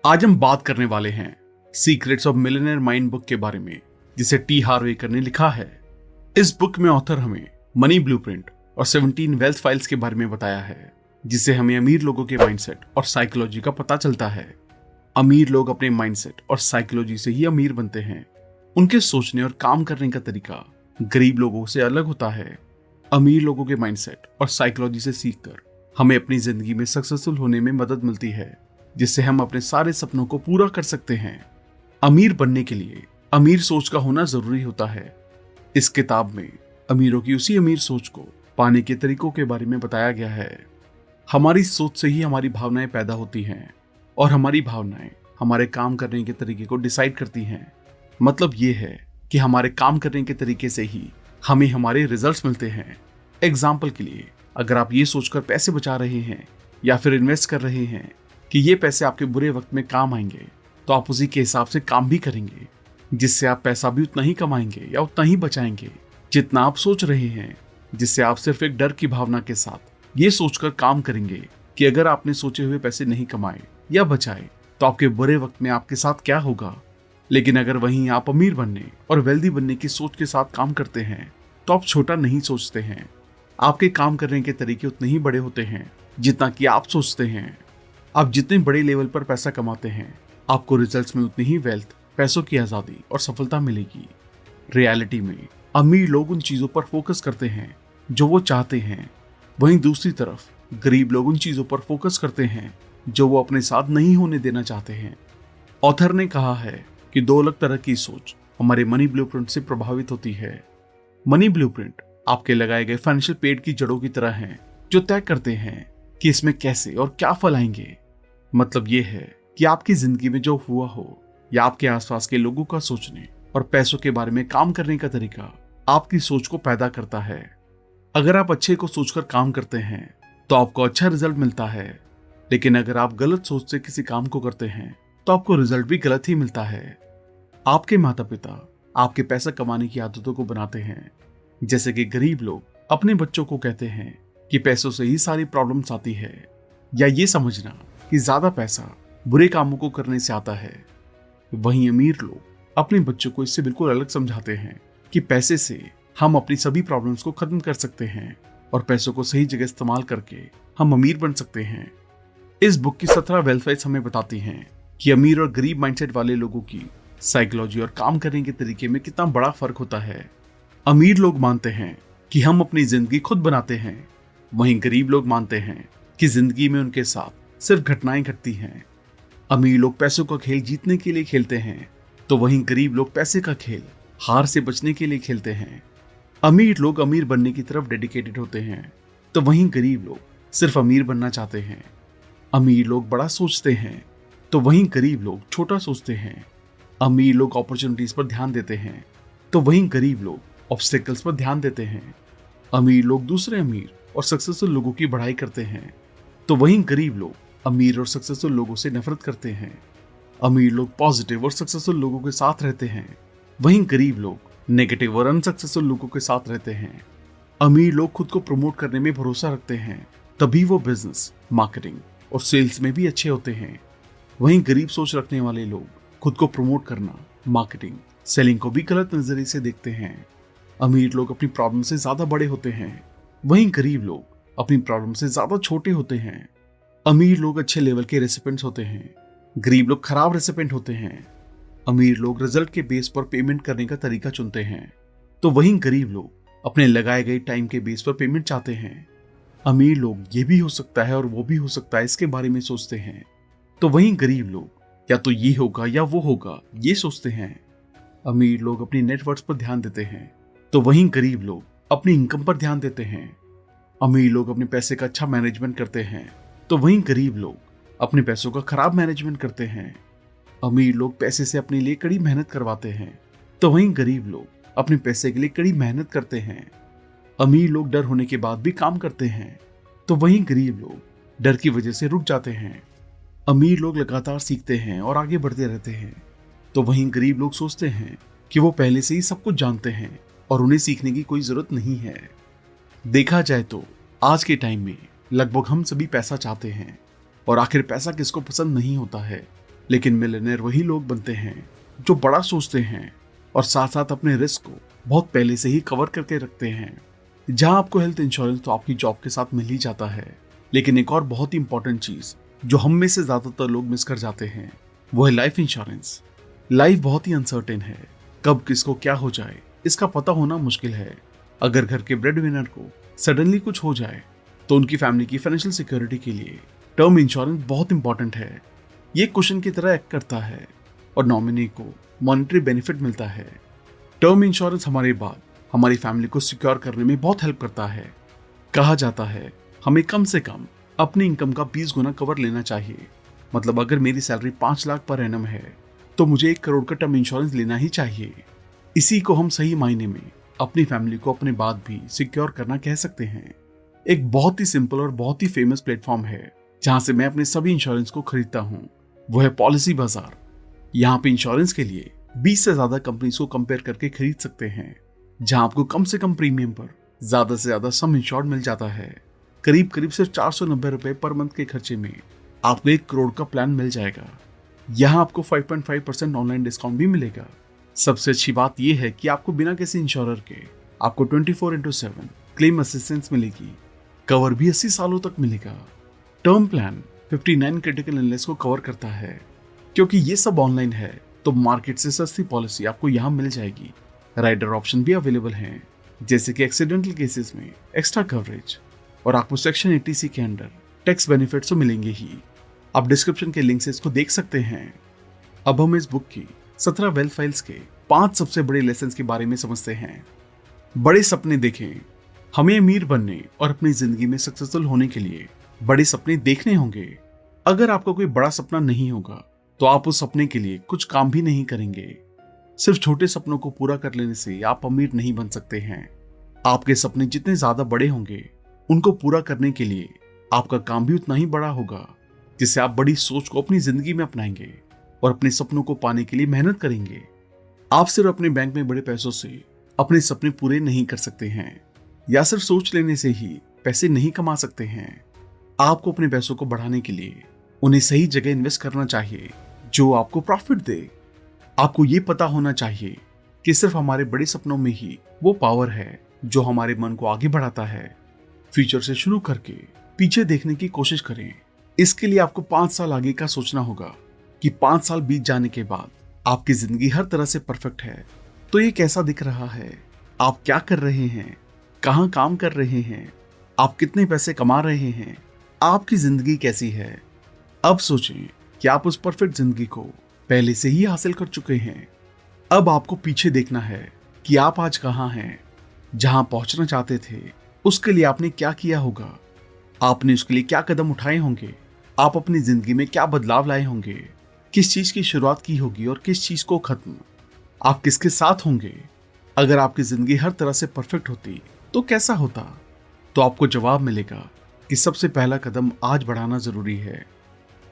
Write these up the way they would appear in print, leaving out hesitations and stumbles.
आज हम बात करने वाले हैं secrets of millionaire mind book के बारे में, जिसे टी हार्वेकर ने लिखा है। इस बुक में ऑथर हमें मनी ब्लूप्रिंट और 17 वेल्थ फाइल्स के बारे में बताया है, जिससे हमें अमीर लोगों के माइंडसेट और साइकोलॉजी का पता चलता है। अमीर लोग अपने माइंडसेट और साइकोलॉजी से ही अमीर बनते हैं। उनके सोचने और काम करने का तरीका गरीब लोगों से अलग होता है। अमीर लोगों के माइंडसेट और साइकोलॉजी से सीखकर हमें अपनी जिंदगी में सक्सेसफुल होने में मदद मिलती है, जिससे हम अपने सारे सपनों को पूरा कर सकते हैं। अमीर बनने के लिए अमीर सोच का होना जरूरी होता है। इस किताब में अमीरों की उसी अमीर सोच को पाने के तरीकों के बारे में बताया गया है। हमारी सोच से ही हमारी भावनाएं पैदा होती हैं और हमारी भावनाएं हमारे काम करने के तरीके को डिसाइड करती हैं। मतलब ये है कि हमारे काम करने के तरीके से ही हमें हमारे रिजल्ट्स मिलते हैं। एग्जाम्पल के लिए, अगर आप ये सोचकर पैसे बचा रहे हैं या फिर इन्वेस्ट कर रहे हैं कि ये पैसे आपके बुरे वक्त में काम आएंगे, तो आप उसी के हिसाब से काम भी करेंगे, जिससे आप पैसा भी उतना ही कमाएंगे या उतना ही बचाएंगे जितना आप सोच रहे हैं। जिससे आप सिर्फ एक डर की भावना के साथ ये सोचकर काम करेंगे कि अगर आपने सोचे हुए पैसे नहीं कमाए या बचाए तो आपके बुरे वक्त में आपके साथ क्या होगा। लेकिन अगर वहीं आप अमीर बनने और वेल्दी बनने की सोच के साथ काम करते हैं तो आप छोटा नहीं सोचते हैं। आपके काम करने के तरीके उतने ही बड़े होते हैं जितना कि आप सोचते हैं। आप जितने बड़े लेवल पर पैसा कमाते हैं, आपको रिजल्ट्स में उतनी ही वेल्थ, पैसों की आजादी और सफलता मिलेगी। रियलिटी में अमीर लोग उन चीजों पर फोकस करते हैं जो वो चाहते हैं, वहीं दूसरी तरफ गरीब लोग उन चीजों पर फोकस करते हैं जो वो अपने साथ नहीं होने देना चाहते हैं। ऑथर ने कहा है कि दो अलग तरह की सोच हमारे मनी ब्लूप्रिंट से प्रभावित होती है। मनी ब्लूप्रिंट आपके लगाए गए फाइनेंशियल पेड़ की जड़ों की तरह हैं, जो तय करते हैं कि इसमें कैसे और क्या फल आएंगे। मतलब ये है कि आपकी जिंदगी में जो हुआ हो या आपके आसपास के लोगों का सोचने और पैसों के बारे में काम करने का तरीका आपकी सोच को पैदा करता है। अगर आप अच्छे को सोचकर काम करते हैं तो आपको अच्छा रिजल्ट मिलता है, लेकिन अगर आप गलत सोच से किसी काम को करते हैं तो आपको रिजल्ट भी गलत ही मिलता है। आपके माता पिता आपके पैसा कमाने की आदतों को बनाते हैं। जैसे कि गरीब लोग अपने बच्चों को कहते हैं कि पैसों से ही सारी प्रॉब्लम्स आती है, या ये समझना कि ज्यादा पैसा बुरे कामों को करने से आता है। वहीं अमीर लोग अपने बच्चों को इससे बिल्कुल अलग समझाते हैं कि पैसे से हम अपनी सभी प्रॉब्लम्स को खत्म कर सकते हैं और पैसों को सही जगह इस्तेमाल करके हम अमीर बन सकते हैं। इस बुक की 17 वेल्थ फाइल्स हमें बताती हैं कि अमीर और गरीब माइंडसेट वाले लोगों की साइकोलॉजी और काम करने के तरीके में कितना बड़ा फर्क होता है। अमीर लोग मानते हैं कि हम अपनी जिंदगी खुद बनाते हैं, वहीं गरीब लोग मानते हैं कि जिंदगी में उनके साथ सिर्फ घटनाएं घटती हैं। अमीर लोग पैसों का खेल जीतने के लिए खेलते हैं, तो वहीं गरीब लोग पैसे का खेल हार से बचने के लिए खेलते हैं। अमीर लोग अमीर बनने की तरफ डेडिकेटेड होते हैं, तो वहीं गरीब लोग सिर्फ अमीर बनना चाहते हैं। अमीर लोग बड़ा सोचते हैं, तो वहीं गरीब लोग छोटा सोचते हैं। अमीर लोग अपॉर्चुनिटीज पर ध्यान देते हैं, तो वहीं गरीब लोग ऑब्स्टेकल्स पर ध्यान देते हैं। अमीर लोग दूसरे अमीर और सक्सेसफुल लोगों की बढ़ाई करते हैं, तो वहीं गरीब लोग अमीर और सक्सेसफुल लोगों से नफरत करते हैं। अमीर लोग पॉजिटिव और सक्सेसफुल लोगों के साथ रहते हैं, वहीं गरीब लोग नेगेटिव और अनसक्सेसफुल लोगों के साथ रहते हैं। अमीर लोग खुद को प्रमोट करने में भरोसा रखते हैं, तभी वो बिजनेस, मार्केटिंग और सेल्स में भी अच्छे होते हैं। वहीं गरीब सोच रखने वाले लोग खुद को प्रमोट करना, मार्केटिंग, सेलिंग को भी गलत नजरिए से देखते हैं। अमीर लोग अपनी प्रॉब्लम से ज्यादा बड़े होते हैं, वहीं गरीब लोग अपनी प्रॉब्लम से ज्यादा छोटे होते हैं। अमीर लोग अच्छे लेवल के रेसिपेंट्स होते हैं, गरीब लोग खराब रेसिपेंट होते हैं। अमीर लोग रिजल्ट के बेस पर पेमेंट करने का तरीका चुनते हैं, तो वहीं गरीब लोग अपने लगाए गए टाइम के बेस पर पेमेंट चाहते हैं। अमीर लोग ये भी हो सकता है और वो भी हो सकता है इसके बारे में सोचते हैं, तो वहीं गरीब लोग या तो ये होगा या वो होगा ये सोचते हैं। अमीर लोग अपनी नेटवर्थ पर ध्यान देते हैं, तो वहीं गरीब लोग अपनी इनकम पर ध्यान देते हैं। अमीर लोग अपने पैसे का अच्छा मैनेजमेंट करते हैं, तो वहीं गरीब लोग अपने पैसों का खराब मैनेजमेंट करते हैं। अमीर लोग पैसे से अपने लिए कड़ी मेहनत करवाते हैं, तो वहीं गरीब लोग अपने पैसे के लिए कड़ी मेहनत करते हैं। अमीर लोग डर होने के बाद भी काम करते हैं, तो वहीं गरीब लोग डर की वजह से रुक जाते हैं। अमीर लोग लगातार सीखते हैं और आगे बढ़ते रहते हैं, तो वहीं गरीब लोग सोचते हैं कि वो पहले से ही सब कुछ जानते हैं और उन्हें सीखने की कोई जरूरत नहीं है। देखा जाए तो आज के टाइम में लगभग हम सभी पैसा चाहते हैं, और आखिर पैसा किसको पसंद नहीं होता है। लेकिन मिलियनेयर वही लोग बनते हैं जो बड़ा सोचते हैं और साथ साथ अपने रिस्क को बहुत पहले से ही कवर करके रखते हैं। जहां आपको हेल्थ इंश्योरेंस तो आपकी जॉब के साथ मिल ही जाता है, लेकिन एक और बहुत ही इंपॉर्टेंट चीज जो हम में से ज्यादातर लोग मिस कर जाते हैं वो है लाइफ इंश्योरेंस। लाइफ बहुत ही अनसर्टेन है, कब किसको क्या हो जाए इसका पता होना मुश्किल है। अगर घर के ब्रेड विनर को सडनली कुछ हो जाए तो उनकी फैमिली की फाइनेंशियल सिक्योरिटी के लिए टर्म इंश्योरेंस बहुत इंपॉर्टेंट है। ये क्वेश्चन की तरह एक्ट करता है और नॉमिनी को मॉनेटरी बेनिफिट मिलता है। टर्म इंश्योरेंस हमारे बाद हमारी फैमिली को सिक्योर करने में बहुत हेल्प करता है। कहा जाता है हमें कम से कम अपनी इनकम का 20 गुना कवर लेना चाहिए। मतलब अगर मेरी सैलरी 5 लाख पर एनम है तो मुझे 1 करोड़ का टर्म इंश्योरेंस लेना ही चाहिए। इसी को हम सही मायने में अपनी फैमिली को अपने बाद भी सिक्योर करना कह सकते हैं। एक बहुत ही सिंपल और बहुत ही फेमस प्लेटफॉर्म है जहां से मैं अपने सभी इंश्योरेंस को खरीदता हूँ, वो है पॉलिसी बाजार। यहाँ पे इंश्योरेंस के लिए 20 से ज्यादा कंपनीज को कंपेयर करके खरीद सकते हैं, जहां आपको कम से कम प्रीमियम पर ज्यादा से ज्यादा सम इंश्योर्ड मिल जाता है। करीब करीब सिर्फ 490 रुपए पर मंथ के खर्चे में आपको 1 करोड़ का प्लान मिल जाएगा। यहाँ आपको 5.5% ऑनलाइन डिस्काउंट भी मिलेगा। सबसे अच्छी बात यह है कि आपको बिना किसी इंश्योरर के आपको 24/7 क्लेम असिस्टेंस मिलेगी। कवर भी 80 सालों तक मिलेगा। टर्म प्लान 59 क्रिटिकल इलनेस को कवर करता है। क्योंकि ये सब ऑनलाइन है तो मार्केट से सस्ती पॉलिसी आपको यहाँ मिल जाएगी। राइडर ऑप्शन भी अवेलेबल हैं, जैसे कि एक्सीडेंटल केसेस में एक्स्ट्रा कवरेज, और आपको सेक्शन 80C के अंडर टैक्स बेनिफिट्स तो मिलेंगे ही। आप डिस्क्रिप्शन के लिंक से इसको देख सकते हैं। अब हम इस बुक की 17 वेल्थ फाइल्स के 5 सबसे बड़े लेसन के बारे में समझते हैं। बड़े सपने देखें। हमें अमीर बनने और अपनी जिंदगी में सक्सेसफुल होने के लिए बड़े सपने देखने होंगे। अगर आपका कोई बड़ा सपना नहीं होगा तो आप उस सपने के लिए कुछ काम भी नहीं करेंगे। सिर्फ छोटे सपनों को पूरा कर लेने से आप अमीर नहीं बन सकते हैं। आपके सपने जितने ज्यादा बड़े होंगे उनको पूरा करने के लिए आपका काम भी उतना ही बड़ा होगा, जिससे आप बड़ी सोच को अपनी जिंदगी में अपनाएंगे और अपने सपनों को पाने के लिए मेहनत करेंगे। आप सिर्फ अपने बैंक में बड़े पैसों से अपने सपने पूरे नहीं कर सकते हैं, या सिर्फ सोच लेने से ही पैसे नहीं कमा सकते हैं। आपको अपने पैसों को बढ़ाने के लिए उन्हें सही जगह इन्वेस्ट करना चाहिए जो आपको प्रॉफिट दे। आपको ये पता होना चाहिए कि सिर्फ हमारे बड़े सपनों में ही वो पावर है जो हमारे मन को आगे बढ़ाता है। फ्यूचर से शुरू करके पीछे देखने की कोशिश करें। इसके लिए आपको 5 साल आगे का सोचना होगा कि 5 साल बीत जाने के बाद आपकी जिंदगी हर तरह से परफेक्ट है तो ये कैसा दिख रहा है, आप क्या कर रहे हैं, कहाँ काम कर रहे हैं, आप कितने पैसे कमा रहे हैं, आपकी जिंदगी कैसी है। अब सोचें कि आप उस परफेक्ट जिंदगी को पहले से ही हासिल कर चुके हैं। अब आपको पीछे देखना है कि आप आज कहाँ हैं। जहां पहुंचना चाहते थे उसके लिए आपने क्या किया होगा, आपने उसके लिए क्या कदम उठाए होंगे, आप अपनी जिंदगी में क्या बदलाव लाए होंगे, किस चीज की शुरुआत की होगी और किस चीज को खत्म, आप किसके साथ होंगे। अगर आपकी जिंदगी हर तरह से परफेक्ट होती तो कैसा होता। तो आपको जवाब मिलेगा कि सबसे पहला कदम आज बढ़ाना जरूरी है।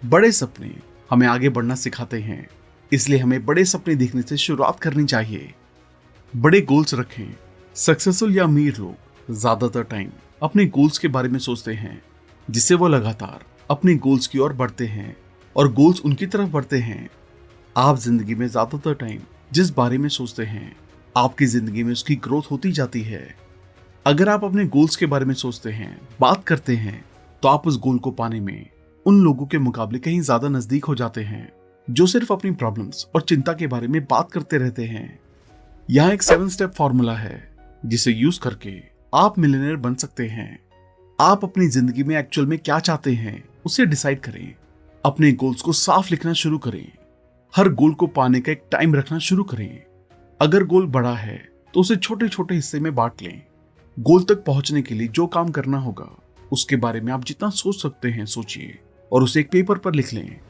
बड़े सपने हमें आगे बढ़ना सिखाते हैं, इसलिए हमें बड़े सपने देखने से शुरुआत करनी चाहिए। बड़े गोल्स रखें। सक्सेसफुल या अमीर लोग ज्यादातर टाइम अपने गोल्स के बारे में सोचते हैं, जिससे वो लगातार अपने गोल्स की ओर बढ़ते हैं और गोल्स उनकी तरफ बढ़ते हैं। आप जिंदगी में ज्यादातर टाइम जिस बारे में सोचते हैं आपकी जिंदगी में उसकी ग्रोथ होती जाती है। अगर आप अपने गोल्स के बारे में सोचते हैं, बात करते हैं, तो आप उस गोल को पाने में उन लोगों के मुकाबले कहीं ज्यादा नजदीक हो जाते हैं जो सिर्फ अपनी प्रॉब्लम्स और चिंता के बारे में बात करते रहते हैं। यहाँ एक 7 स्टेप फॉर्मूला है जिसे यूज करके आप मिलियनेयर बन सकते हैं। आप अपनी जिंदगी में एक्चुअल में क्या चाहते हैं उसे डिसाइड करें। अपने गोल्स को साफ लिखना शुरू करें। हर गोल को पाने का एक टाइम रखना शुरू करें। अगर गोल बड़ा है तो उसे छोटे छोटे हिस्से में बांट लें। गोल तक पहुंचने के लिए जो काम करना होगा उसके बारे में आप जितना सोच सकते हैं सोचिए और उसे एक पेपर पर लिख लें।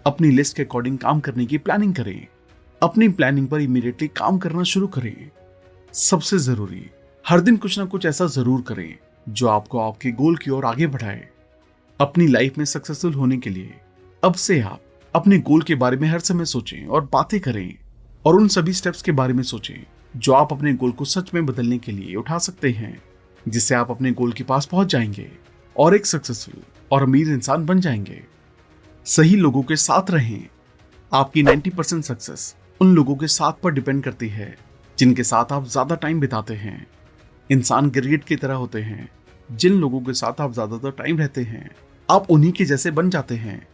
अपनी लिस्ट के अकॉर्डिंग काम करने की प्लानिंग करें। अपनी प्लानिंग पर इमीडिएटली काम करना शुरू करें। सबसे जरूरी, हर दिन कुछ ना कुछ ऐसा जरूर करें जो आपको आपके गोल की ओर आगे बढ़ाए। अपनी लाइफ में सक्सेसफुल होने के लिए अब से आप अपने गोल के बारे में हर समय सोचें और बातें करें, और उन सभी स्टेप्स के बारे में सोचें जो आप अपने गोल को सच में बदलने के लिए उठा सकते हैं, जिससे आप अपने गोल के पास पहुंच जाएंगे और एक सक्सेसफुल और अमीर इंसान बन जाएंगे। सही लोगों के साथ रहें। आपकी 90% सक्सेस उन लोगों के साथ पर डिपेंड करती है जिनके साथ आप ज्यादा टाइम बिताते हैं। इंसान गिरगिट की तरह होते हैं, जिन लोगों के साथ आप ज्यादातर टाइम रहते हैं आप उन्हीं के जैसे बन जाते हैं।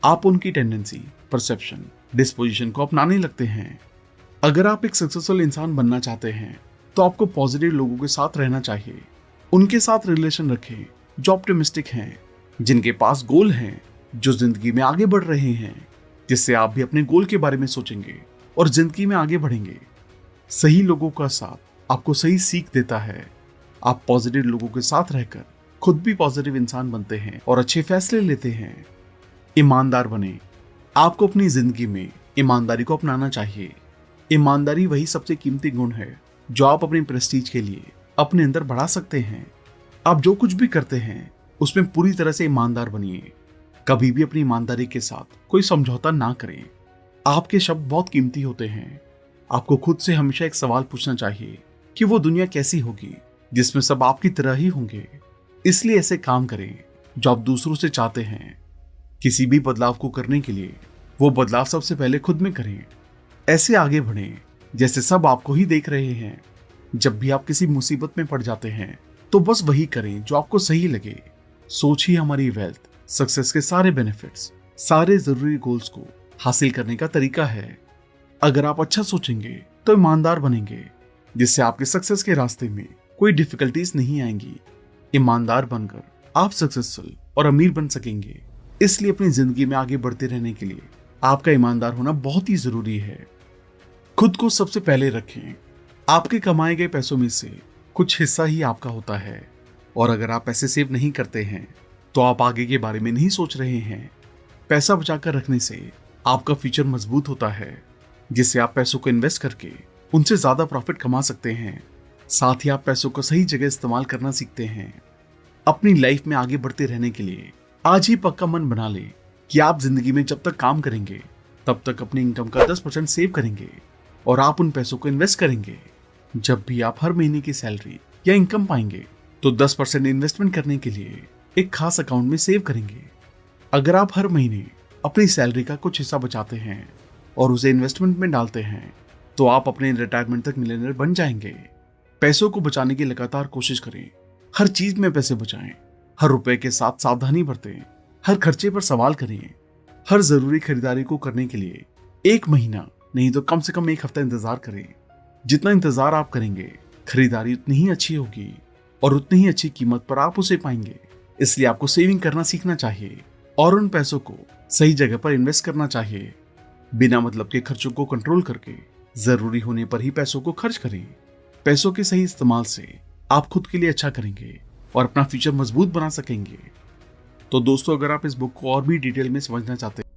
आप उनकी टेंडेंसी, परसेप्शन, डिस्पोजिशन को अपनाने लगते हैं। अगर आप एक सक्सेसफुल इंसान बनना चाहते हैं तो आपको पॉजिटिव लोगों के साथ रहना चाहिए। उनके साथ रिलेशन रखें जो ऑप्टिमिस्टिक हैं, जिनके पास गोल हैं, जो जिंदगी में आगे बढ़ रहे हैं, जिससे आप भी अपने गोल के बारे में सोचेंगे और जिंदगी में आगे बढ़ेंगे। सही लोगों का साथ आपको सही सीख देता है। आप पॉजिटिव लोगों के साथ रहकर खुद भी पॉजिटिव इंसान बनते हैं और अच्छे फैसले लेते हैं। ईमानदार बने। आपको अपनी जिंदगी में ईमानदारी को अपनाना चाहिए। ईमानदारी वही सबसे कीमती गुण है जो आप अपने प्रेस्टीज के लिए अपने अंदर बढ़ा सकते हैं। आप जो कुछ भी करते हैं उसमें पूरी तरह से ईमानदार बनिए। कभी भी अपनी ईमानदारी के साथ कोई समझौता ना करें। आपके शब्द बहुत कीमती होते हैं। आपको खुद से हमेशा एक सवाल पूछना चाहिए कि वो दुनिया कैसी होगी जिसमें सब आपकी तरह ही होंगे। इसलिए ऐसे काम करें जो आप दूसरों से चाहते हैं। किसी भी बदलाव को करने के लिए वो बदलाव सबसे पहले खुद में करें। ऐसे आगे बढ़ें जैसे सब आपको ही देख रहे हैं। जब भी आप किसी मुसीबत में पड़ जाते हैं तो बस वही करें जो आपको सही लगे। सोच ही हमारी वेल्थ, सक्सेस के सारे बेनिफिट्स, सारे जरूरी गोल्स को हासिल करने का तरीका है। अगर आप अच्छा सोचेंगे तो ईमानदार बनेंगे, जिससे आपके सक्सेस के रास्ते में कोई डिफिकल्टीज नहीं आएंगी। ईमानदार बनकर आप सक्सेसफुल और अमीर बन सकेंगे। इसलिए अपनी जिंदगी में आगे बढ़ते रहने के लिए आपका ईमानदार होना बहुत ही जरूरी है। खुद को सबसे पहले रखें। आपके कमाए गए पैसों में से कुछ हिस्सा ही आपका होता है, और अगर आप पैसे सेव नहीं करते हैं तो आप आगे के बारे में नहीं सोच रहे हैं। पैसा बचाकर रखने से आपका फ्यूचर मजबूत होता है, जिससे आप पैसों को इन्वेस्ट करके उनसे ज्यादा प्रॉफिट कमा सकते हैं। साथ ही आप पैसों को सही जगह इस्तेमाल करना सीखते हैं। अपनी लाइफ में आगे बढ़ते रहने के लिए आज ही पक्का मन बना ले कि आप जिंदगी में जब तक काम करेंगे तब तक अपनी इनकम का 10% सेव करेंगे और आप उन पैसों को इन्वेस्ट करेंगे। जब भी आप हर महीने की सैलरी या इनकम पाएंगे तो 10% इन्वेस्टमेंट करने के लिए एक खास अकाउंट में सेव करेंगे। अगर आप हर महीने अपनी सैलरी का कुछ हिस्सा बचाते हैं और उसे इन्वेस्टमेंट में डालते हैं तो आप अपने रिटायरमेंट तक मिलियनेयर बन जाएंगे। पैसों को बचाने की लगातार कोशिश करें। हर चीज में पैसे बचाएं। हर रुपए के साथ सावधानी बरतें। हर खर्चे पर सवाल करें। हर जरूरी खरीदारी को करने के लिए 1 महीना नहीं तो कम से कम 1 हफ्ता इंतजार करें। जितना इंतजार आप करेंगे खरीदारी उतनी ही अच्छी होगी और उतनी ही अच्छी कीमत पर आप उसे पाएंगे। इसलिए आपको सेविंग करना सीखना चाहिए और उन पैसों को सही जगह पर इन्वेस्ट करना चाहिए। बिना मतलब के खर्चों को कंट्रोल करके जरूरी होने पर ही पैसों को खर्च करें। पैसों के सही इस्तेमाल से आप खुद के लिए अच्छा करेंगे और अपना फ्यूचर मजबूत बना सकेंगे। तो दोस्तों, अगर आप इस बुक को और भी डिटेल में समझना चाहते हैं